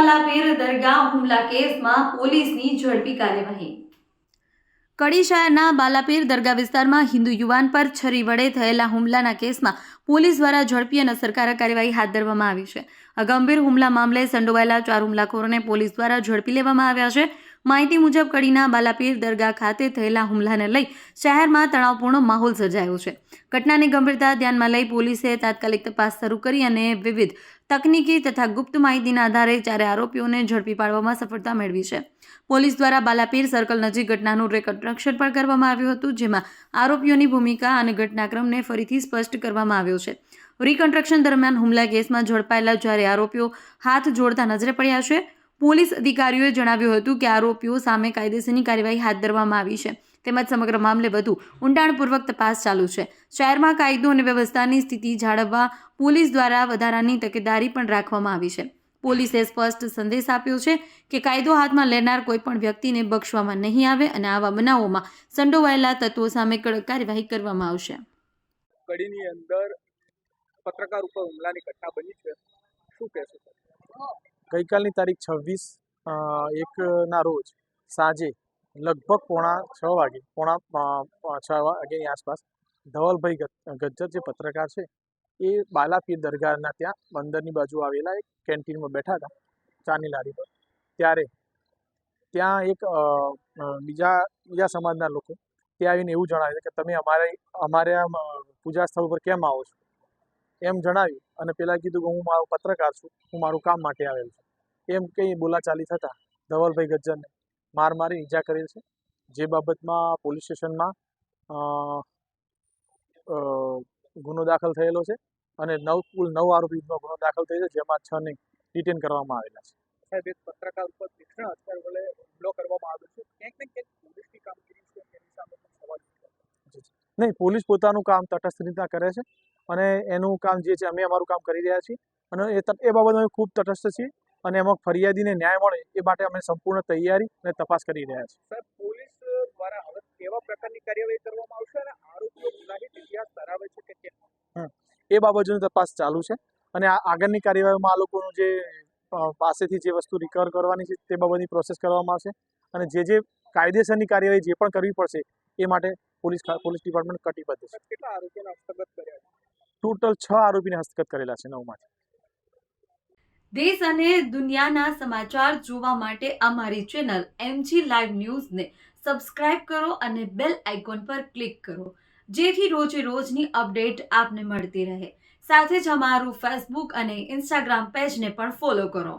બાલાપીર દરગાહ હુમલા કેસમાં પોલીસની ઝડપી કાર્યવાહી। કડી શહેરના બાલાપીર દરગાહ વિસ્તારમાં હિન્દુ યુવાન પર છરી વડે થયેલા હુમલાના કેસમાં પોલીસ દ્વારા ઝડપી અને અસરકારક કાર્યવાહી હાથ ધરવામાં આવી છે। આ ગંભીર હુમલા મામલે સંડોવાયેલા 4 હુમલાખોરોને પોલીસ દ્વારા ઝડપી લેવામાં આવ્યા છે। માહિતી મુજબ કડીના બાલાપીર દરગાહ ખાતે થયેલા હુમલાને લઈ શહેરમાં તણાવપૂર્ણ માહોલ સર્જાયો છે। ઘટનાની ગંભીરતા ધ્યાનમાં લઈ પોલીસે તાત્કાલિક તપાસ શરૂ કરી અને વિવિધ તકનીકી તથા ગુપ્ત માહિતીના આધારે 4 આરોપીઓને ઝડપી પાડવામાં સફળતા મેળવી છે। પોલીસ દ્વારા બાલાપીર સર્કલ નજીક ઘટનાનું રિકન્સ્ટ્રક્શન પણ કરવામાં આવ્યું હતું, જેમાં આરોપીઓની ભૂમિકા અને ઘટનાક્રમને ફરીથી સ્પષ્ટ કરવામાં આવ્યો છે। રિકન્સ્ટ્રક્શન દરમિયાન હુમલા કેસમાં ઝડપાયેલા 4 આરોપીઓ હાથ જોડતા નજરે પડ્યા છે। પોલીસ અધિકારીઓએ જણાવ્યું હતું કે આરોપીઓ સામે કાયદેસરની કાર્યવાહી હાથ ધરવામાં આવી છે, તેમજ સમગ્ર મામલે વધુ ઊંડાણપૂર્વક તપાસ ચાલુ છે। શહેરમાં કાયદો અને વ્યવસ્થાની સ્થિતિ જાળવવા પોલીસ દ્વારા વધારાની તકેદારી પણ રાખવામાં આવી છે। પોલીસે સ્પષ્ટ સંદેશ આપ્યો છે કે કાયદો હાથમાં લેનાર કોઈપણ વ્યક્તિને બક્ષવામાં નહીં આવે અને આવા બનાવોમાં સંડોવાયેલા તત્વો સામે કડક કાર્યવાહી કરવામાં આવશે। કડીની અંદર પત્રકાર ઉપર હુમલાની ઘટના બની છે, શું કહેશો? ગઈકાલની તારીખ 26/1ના રોજ સાંજે લગભગ પોણા 6 વાગ્યાની આસપાસ ધવલભાઈ ગજ્જર જે પત્રકાર છે એ બાલાપીર દરગાહના ત્યાં બંદરની બાજુ આવેલા એક કેન્ટીનમાં બેઠા હતા ચાની લારી પર। ત્યારે ત્યાં એક બીજા સમાજના લોકો ત્યાં આવીને એવું જણાવ્યું કે તમે અમારે પૂજા સ્થળ પર કેમ આવો છો એમ જણાવ્યું અને પેલા કીધું કે હું મારો પત્રકાર છું, હું મારું કામ માટે આવેલ છું એમ કંઈ બોલાચાલી થતાં ધવલભાઈ ગજ્જરને માર મારી ઈજા કરેલ છે। જે બાબતમાં પોલીસ સ્ટેશનમાં ગુનો દાખલ થયેલો છે અને કુલ 9 આરોપીનો ગુનો દાખલ થયો છે, જેમાં 6ને ડિટેન કરવામાં આવેલા છે। સાહેબ, એક પત્રકાર ઉપર તીક્ષ્ણ હથિયાર વડે હુમલો કરવામાં આવ્યો છે, ક્યાંક ને ક્યાંક પોલીસની કામગીરી છે એની સામે પણ સવાલ છે। નહીં, પોલીસ પોતાનું કામ તટસ્થ રીતના કરે છે અને એનું કામ જે છે અમે અમારું કામ કરી રહ્યા છીએ અને એ બાબતે અમે ખૂબ તટસ્થ છીએ અને એમાં ફરિયાદીને ન્યાય મળે એ માટે અમે સંપૂર્ણ તૈયારી અને તપાસ કરી રહ્યા છીએ। સાહેબ, પોલીસ દ્વારા હવે કેવા પ્રકારની કાર્યવાહી કરવામાં આવશે અને આરોપીઓ ગુનાહિત ઇતિહાસ ધરાવે છે કે કેમ, એ બાબતની તપાસ ચાલુ છે અને આગળની કાર્યવાહીમાં આ લોકોનું જે પાસેથી જે વસ્તુ રિકવર કરવાની છે તે બાબતની પ્રોસેસ કરવામાં આવશે અને જે કાયદેસરની કાર્યવાહી જે પણ કરવી પડશે એ માટે પોલીસ ડિપાર્ટમેન્ટ કટિબદ્ધ છે। કેટલા આરોપીઓને હસ્તગત કર્યા છે? ટોટલ 6 આરોપીને હસ્તગત કરેલા છે 9માંથી। દેશ અને દુનિયાના સમાચાર જોવા માટે અમારી ચેનલ MG લાઈવ ન્યૂઝને સબસ્ક્રાઇબ કરો અને બેલ આઇકોન પર ક્લિક કરો, જેથી રોજે રોજની અપડેટ આપને મળતી રહે। સાથે જ અમારું ફેસબુક અને ઇન્સ્ટાગ્રામ પેજને પણ ફોલો કરો।